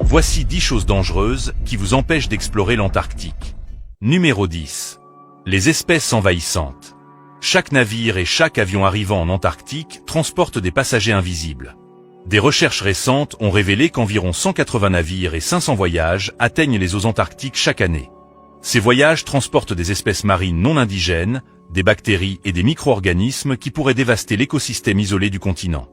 Voici 10 choses dangereuses qui vous empêchent d'explorer l'Antarctique. Numéro 10. Les espèces envahissantes. Chaque navire et chaque avion arrivant en Antarctique transporte des passagers invisibles. Des recherches récentes ont révélé qu'environ 180 navires et 500 voyages atteignent les eaux antarctiques chaque année. Ces voyages transportent des espèces marines non indigènes, des bactéries et des micro-organismes qui pourraient dévaster l'écosystème isolé du continent.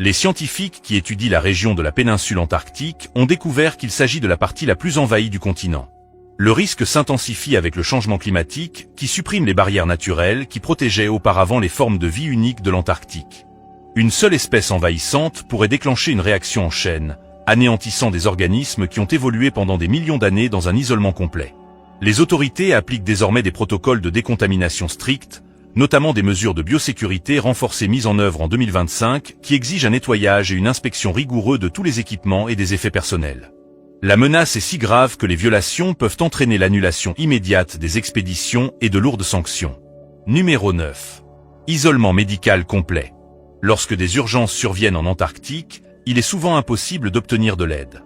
Les scientifiques qui étudient la région de la péninsule antarctique ont découvert qu'il s'agit de la partie la plus envahie du continent. Le risque s'intensifie avec le changement climatique qui supprime les barrières naturelles qui protégeaient auparavant les formes de vie uniques de l'Antarctique. Une seule espèce envahissante pourrait déclencher une réaction en chaîne, anéantissant des organismes qui ont évolué pendant des millions d'années dans un isolement complet. Les autorités appliquent désormais des protocoles de décontamination stricts, notamment des mesures de biosécurité renforcées mises en œuvre en 2025 qui exigent un nettoyage et une inspection rigoureux de tous les équipements et des effets personnels. La menace est si grave que les violations peuvent entraîner l'annulation immédiate des expéditions et de lourdes sanctions. Numéro 9. Isolement médical complet. Lorsque des urgences surviennent en Antarctique, il est souvent impossible d'obtenir de l'aide.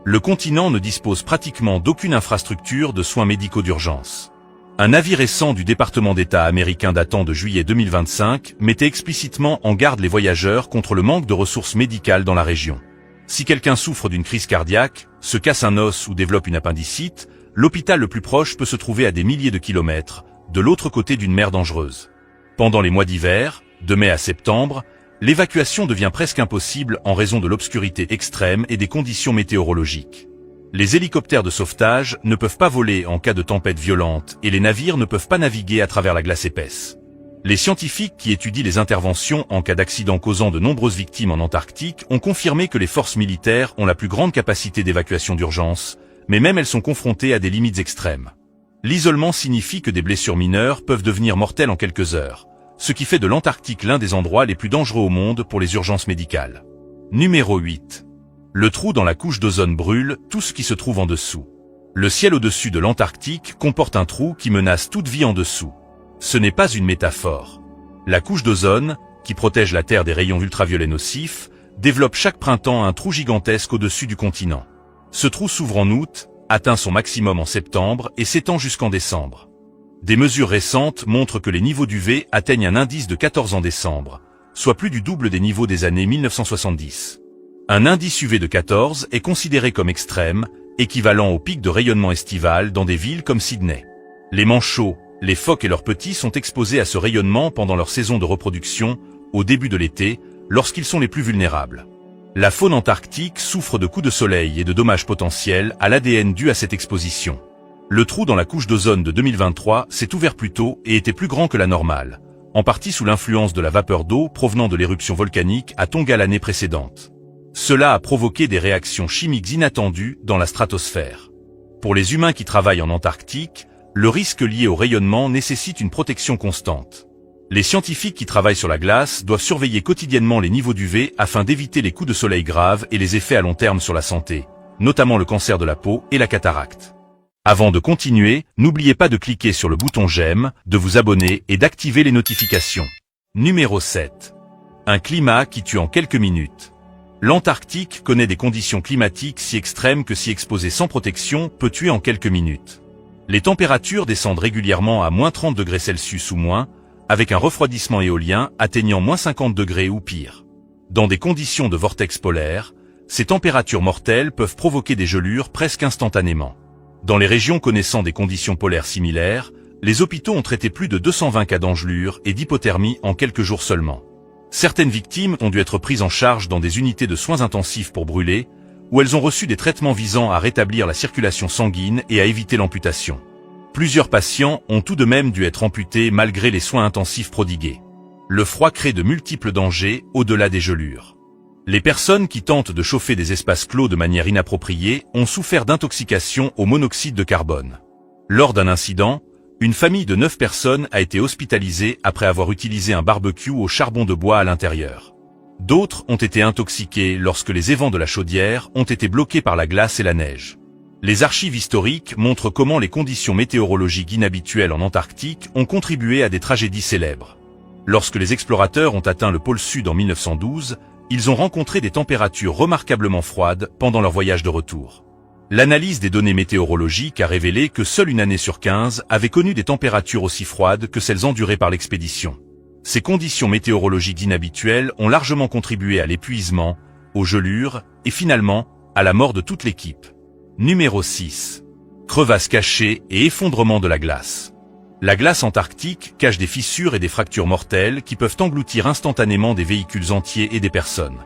Le continent ne dispose pratiquement d'aucune infrastructure de soins médicaux d'urgence. Un avis récent du département d'État américain datant de juillet 2025 mettait explicitement en garde les voyageurs contre le manque de ressources médicales dans la région. Si quelqu'un souffre d'une crise cardiaque, se casse un os ou développe une appendicite, l'hôpital le plus proche peut se trouver à des milliers de kilomètres, de l'autre côté d'une mer dangereuse. Pendant les mois d'hiver, de mai à septembre, l'évacuation devient presque impossible en raison de l'obscurité extrême et des conditions météorologiques. Les hélicoptères de sauvetage ne peuvent pas voler en cas de tempête violente et les navires ne peuvent pas naviguer à travers la glace épaisse. Les scientifiques qui étudient les interventions en cas d'accident causant de nombreuses victimes en Antarctique ont confirmé que les forces militaires ont la plus grande capacité d'évacuation d'urgence, mais même elles sont confrontées à des limites extrêmes. L'isolement signifie que des blessures mineures peuvent devenir mortelles en quelques heures, ce qui fait de l'Antarctique l'un des endroits les plus dangereux au monde pour les urgences médicales. Numéro 8. Le trou dans la couche d'ozone brûle tout ce qui se trouve en dessous. Le ciel au-dessus de l'Antarctique comporte un trou qui menace toute vie en dessous. Ce n'est pas une métaphore. La couche d'ozone, qui protège la Terre des rayons ultraviolets nocifs, développe chaque printemps un trou gigantesque au-dessus du continent. Ce trou s'ouvre en août, atteint son maximum en septembre et s'étend jusqu'en décembre. Des mesures récentes montrent que les niveaux d'UV atteignent un indice de 14 en décembre, soit plus du double des niveaux des années 1970. Un indice UV de 14 est considéré comme extrême, équivalent au pic de rayonnement estival dans des villes comme Sydney. Les manchots, les phoques et leurs petits sont exposés à ce rayonnement pendant leur saison de reproduction, au début de l'été, lorsqu'ils sont les plus vulnérables. La faune antarctique souffre de coups de soleil et de dommages potentiels à l'ADN dû à cette exposition. Le trou dans la couche d'ozone de 2023 s'est ouvert plus tôt et était plus grand que la normale, en partie sous l'influence de la vapeur d'eau provenant de l'éruption volcanique à Tonga l'année précédente. Cela a provoqué des réactions chimiques inattendues dans la stratosphère. Pour les humains qui travaillent en Antarctique, le risque lié au rayonnement nécessite une protection constante. Les scientifiques qui travaillent sur la glace doivent surveiller quotidiennement les niveaux d'UV afin d'éviter les coups de soleil graves et les effets à long terme sur la santé, notamment le cancer de la peau et la cataracte. Avant de continuer, n'oubliez pas de cliquer sur le bouton j'aime, de vous abonner et d'activer les notifications. Numéro 7. Un climat qui tue en quelques minutes. L'Antarctique connaît des conditions climatiques si extrêmes que s'y exposer sans protection peut tuer en quelques minutes. Les températures descendent régulièrement à moins 30 degrés Celsius ou moins, avec un refroidissement éolien atteignant moins 50 degrés ou pire. Dans des conditions de vortex polaire, ces températures mortelles peuvent provoquer des gelures presque instantanément. Dans les régions connaissant des conditions polaires similaires, les hôpitaux ont traité plus de 220 cas d'engelure et d'hypothermie en quelques jours seulement. Certaines victimes ont dû être prises en charge dans des unités de soins intensifs pour brûler, où elles ont reçu des traitements visant à rétablir la circulation sanguine et à éviter l'amputation. Plusieurs patients ont tout de même dû être amputés malgré les soins intensifs prodigués. Le froid crée de multiples dangers au-delà des gelures. Les personnes qui tentent de chauffer des espaces clos de manière inappropriée ont souffert d'intoxication au monoxyde de carbone. Lors d'un incident, une famille de 9 personnes a été hospitalisée après avoir utilisé un barbecue au charbon de bois à l'intérieur. D'autres ont été intoxiqués lorsque les évents de la chaudière ont été bloqués par la glace et la neige. Les archives historiques montrent comment les conditions météorologiques inhabituelles en Antarctique ont contribué à des tragédies célèbres. Lorsque les explorateurs ont atteint le pôle Sud en 1912, ils ont rencontré des températures remarquablement froides pendant leur voyage de retour. L'analyse des données météorologiques a révélé que seule une année sur 15 avait connu des températures aussi froides que celles endurées par l'expédition. Ces conditions météorologiques inhabituelles ont largement contribué à l'épuisement, aux gelures et finalement à la mort de toute l'équipe. Numéro 6. Crevasses cachées et effondrement de la glace. La glace antarctique cache des fissures et des fractures mortelles qui peuvent engloutir instantanément des véhicules entiers et des personnes.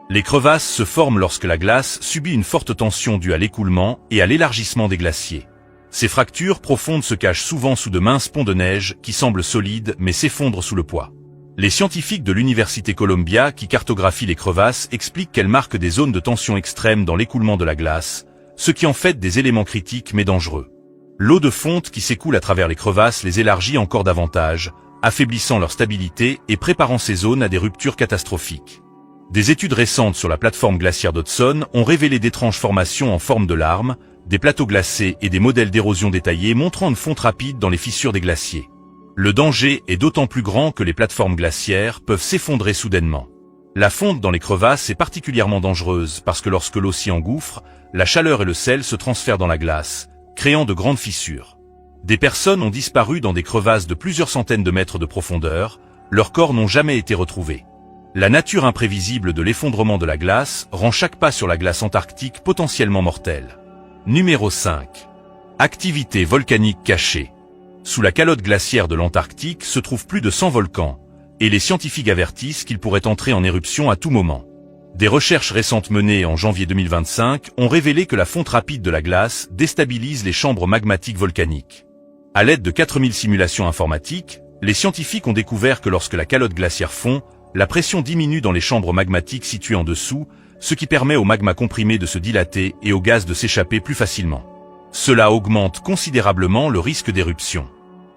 Les crevasses se forment lorsque la glace subit une forte tension due à l'écoulement et à l'élargissement des glaciers. Ces fractures profondes se cachent souvent sous de minces ponts de neige qui semblent solides mais s'effondrent sous le poids. Les scientifiques de l'Université Columbia qui cartographient les crevasses expliquent qu'elles marquent des zones de tension extrême dans l'écoulement de la glace, ce qui en fait des éléments critiques mais dangereux. L'eau de fonte qui s'écoule à travers les crevasses les élargit encore davantage, affaiblissant leur stabilité et préparant ces zones à des ruptures catastrophiques. Des études récentes sur la plateforme glaciaire d'Hudson ont révélé d'étranges formations en forme de larmes, des plateaux glacés et des modèles d'érosion détaillés montrant une fonte rapide dans les fissures des glaciers. Le danger est d'autant plus grand que les plateformes glaciaires peuvent s'effondrer soudainement. La fonte dans les crevasses est particulièrement dangereuse parce que lorsque l'eau s'y engouffre, la chaleur et le sel se transfèrent dans la glace, créant de grandes fissures. Des personnes ont disparu dans des crevasses de plusieurs centaines de mètres de profondeur, leurs corps n'ont jamais été retrouvés. La nature imprévisible de l'effondrement de la glace rend chaque pas sur la glace antarctique potentiellement mortel. Numéro 5. Activité volcanique cachée. Sous la calotte glaciaire de l'Antarctique se trouvent plus de 100 volcans, et les scientifiques avertissent qu'ils pourraient entrer en éruption à tout moment. Des recherches récentes menées en janvier 2025 ont révélé que la fonte rapide de la glace déstabilise les chambres magmatiques volcaniques. À l'aide de 4000 simulations informatiques, les scientifiques ont découvert que lorsque la calotte glaciaire fond, la pression diminue dans les chambres magmatiques situées en dessous, ce qui permet au magma comprimé de se dilater et au gaz de s'échapper plus facilement. Cela augmente considérablement le risque d'éruption.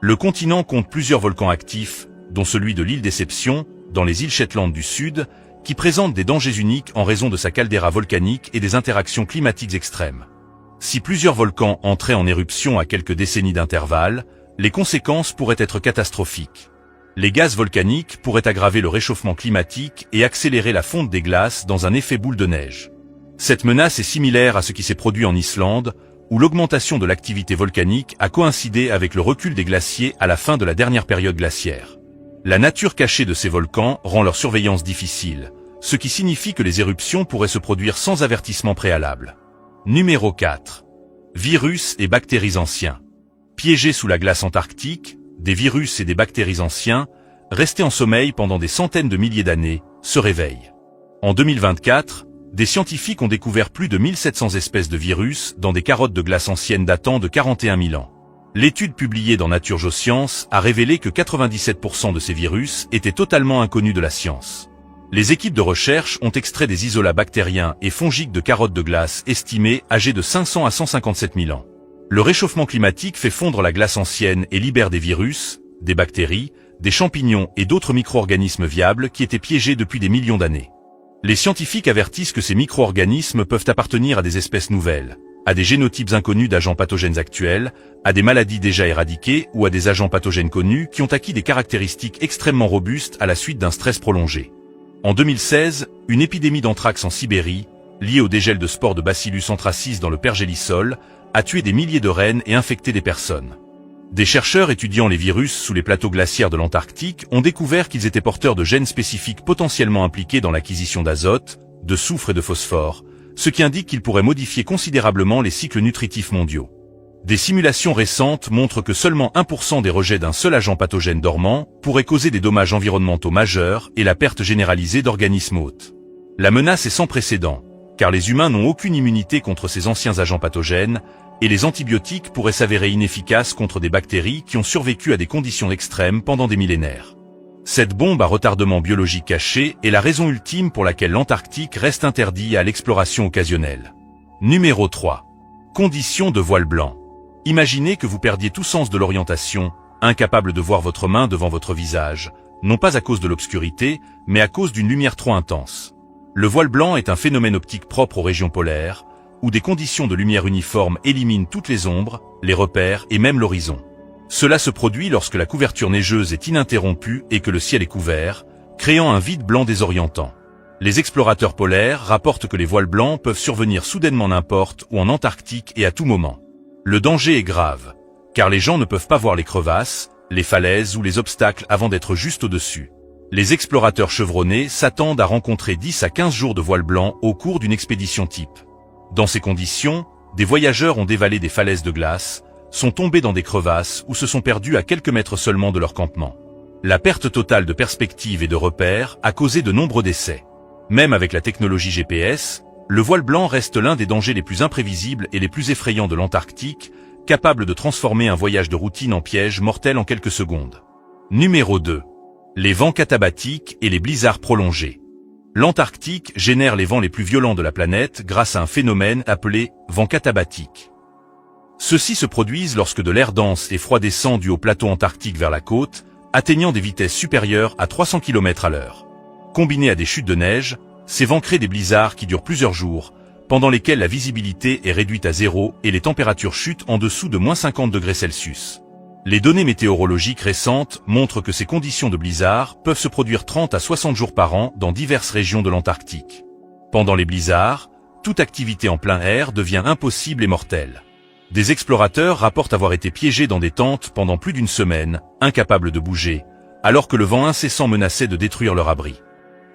Le continent compte plusieurs volcans actifs, dont celui de l'île Déception, dans les îles Shetland du Sud, qui présente des dangers uniques en raison de sa caldeira volcanique et des interactions climatiques extrêmes. Si plusieurs volcans entraient en éruption à quelques décennies d'intervalle, les conséquences pourraient être catastrophiques. Les gaz volcaniques pourraient aggraver le réchauffement climatique et accélérer la fonte des glaces dans un effet boule de neige. Cette menace est similaire à ce qui s'est produit en Islande, où l'augmentation de l'activité volcanique a coïncidé avec le recul des glaciers à la fin de la dernière période glaciaire. La nature cachée de ces volcans rend leur surveillance difficile, ce qui signifie que les éruptions pourraient se produire sans avertissement préalable. Numéro 4. Virus et bactéries anciens. Piégés sous la glace antarctique, des virus et des bactéries anciens, restés en sommeil pendant des centaines de milliers d'années, se réveillent. En 2024, des scientifiques ont découvert plus de 1700 espèces de virus dans des carottes de glace anciennes datant de 41 000 ans. L'étude publiée dans Nature Geoscience a révélé que 97% de ces virus étaient totalement inconnus de la science. Les équipes de recherche ont extrait des isolats bactériens et fongiques de carottes de glace estimées âgées de 500 à 157 000 ans. Le réchauffement climatique fait fondre la glace ancienne et libère des virus, des bactéries, des champignons et d'autres micro-organismes viables qui étaient piégés depuis des millions d'années. Les scientifiques avertissent que ces micro-organismes peuvent appartenir à des espèces nouvelles, à des génotypes inconnus d'agents pathogènes actuels, à des maladies déjà éradiquées ou à des agents pathogènes connus qui ont acquis des caractéristiques extrêmement robustes à la suite d'un stress prolongé. En 2016, une épidémie d'anthrax en Sibérie, liée au dégel de spores de Bacillus anthracis dans le pergélisol, a tué des milliers de rennes et infecté des personnes. Des chercheurs étudiant les virus sous les plateaux glaciaires de l'Antarctique ont découvert qu'ils étaient porteurs de gènes spécifiques potentiellement impliqués dans l'acquisition d'azote, de soufre et de phosphore, ce qui indique qu'ils pourraient modifier considérablement les cycles nutritifs mondiaux. Des simulations récentes montrent que seulement 1% des rejets d'un seul agent pathogène dormant pourraient causer des dommages environnementaux majeurs et la perte généralisée d'organismes hôtes. La menace est sans précédent, car les humains n'ont aucune immunité contre ces anciens agents pathogènes, et les antibiotiques pourraient s'avérer inefficaces contre des bactéries qui ont survécu à des conditions extrêmes pendant des millénaires. Cette bombe à retardement biologique caché est la raison ultime pour laquelle l'Antarctique reste interdit à l'exploration occasionnelle. Numéro 3. Conditions de voile blanc. Imaginez que vous perdiez tout sens de l'orientation, incapable de voir votre main devant votre visage, non pas à cause de l'obscurité, mais à cause d'une lumière trop intense. Le voile blanc est un phénomène optique propre aux régions polaires, où des conditions de lumière uniformes éliminent toutes les ombres, les repères et même l'horizon. Cela se produit lorsque la couverture neigeuse est ininterrompue et que le ciel est couvert, créant un vide blanc désorientant. Les explorateurs polaires rapportent que les voiles blancs peuvent survenir soudainement n'importe où en Antarctique et à tout moment. Le danger est grave, car les gens ne peuvent pas voir les crevasses, les falaises ou les obstacles avant d'être juste au-dessus. Les explorateurs chevronnés s'attendent à rencontrer 10 à 15 jours de voiles blancs au cours d'une expédition type. Dans ces conditions, des voyageurs ont dévalé des falaises de glace, sont tombés dans des crevasses ou se sont perdus à quelques mètres seulement de leur campement. La perte totale de perspective et de repères a causé de nombreux décès. Même avec la technologie GPS, le voile blanc reste l'un des dangers les plus imprévisibles et les plus effrayants de l'Antarctique, capable de transformer un voyage de routine en piège mortel en quelques secondes. Numéro 2. Les vents katabatiques et les blizzards prolongés. L'Antarctique génère les vents les plus violents de la planète grâce à un phénomène appelé vent katabatique. Ceux-ci se produisent lorsque de l'air dense et froid descend du haut plateau antarctique vers la côte, atteignant des vitesses supérieures à 300 km/h. Combinés à des chutes de neige, ces vents créent des blizzards qui durent plusieurs jours, pendant lesquels la visibilité est réduite à zéro et les températures chutent en dessous de -50°C. Les données météorologiques récentes montrent que ces conditions de blizzard peuvent se produire 30 à 60 jours par an dans diverses régions de l'Antarctique. Pendant les blizzards, toute activité en plein air devient impossible et mortelle. Des explorateurs rapportent avoir été piégés dans des tentes pendant plus d'une semaine, incapables de bouger, alors que le vent incessant menaçait de détruire leur abri.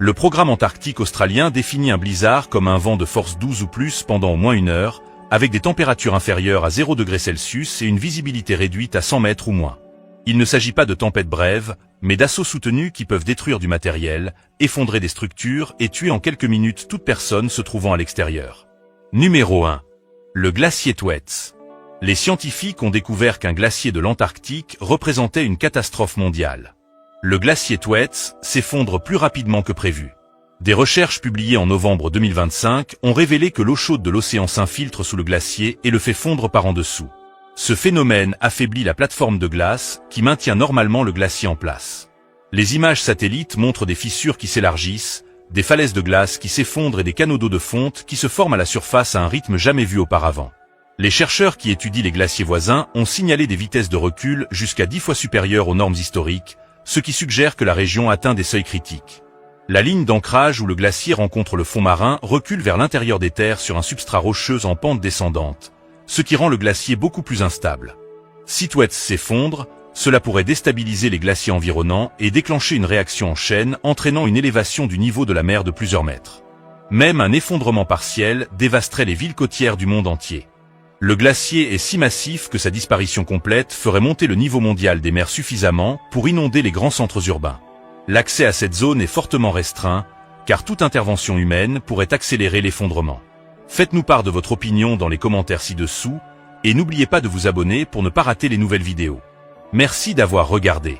Le programme antarctique australien définit un blizzard comme un vent de force 12 ou plus pendant au moins 1 heure, avec des températures inférieures à 0°C et une visibilité réduite à 100 mètres ou moins. Il ne s'agit pas de tempêtes brèves, mais d'assauts soutenus qui peuvent détruire du matériel, effondrer des structures et tuer en quelques minutes toute personne se trouvant à l'extérieur. Numéro 1. Le glacier Thwaites. Les scientifiques ont découvert qu'un glacier de l'Antarctique représentait une catastrophe mondiale. Le glacier Thwaites s'effondre plus rapidement que prévu. Des recherches publiées en novembre 2025 ont révélé que l'eau chaude de l'océan s'infiltre sous le glacier et le fait fondre par en dessous. Ce phénomène affaiblit la plateforme de glace qui maintient normalement le glacier en place. Les images satellites montrent des fissures qui s'élargissent, des falaises de glace qui s'effondrent et des canaux d'eau de fonte qui se forment à la surface à un rythme jamais vu auparavant. Les chercheurs qui étudient les glaciers voisins ont signalé des vitesses de recul jusqu'à 10 fois supérieures aux normes historiques, ce qui suggère que la région atteint des seuils critiques. La ligne d'ancrage où le glacier rencontre le fond marin recule vers l'intérieur des terres sur un substrat rocheux en pente descendante, ce qui rend le glacier beaucoup plus instable. Si Thwaites s'effondre, cela pourrait déstabiliser les glaciers environnants et déclencher une réaction en chaîne entraînant une élévation du niveau de la mer de plusieurs mètres. Même un effondrement partiel dévasterait les villes côtières du monde entier. Le glacier est si massif que sa disparition complète ferait monter le niveau mondial des mers suffisamment pour inonder les grands centres urbains. L'accès à cette zone est fortement restreint, car toute intervention humaine pourrait accélérer l'effondrement. Faites-nous part de votre opinion dans les commentaires ci-dessous, et n'oubliez pas de vous abonner pour ne pas rater les nouvelles vidéos. Merci d'avoir regardé.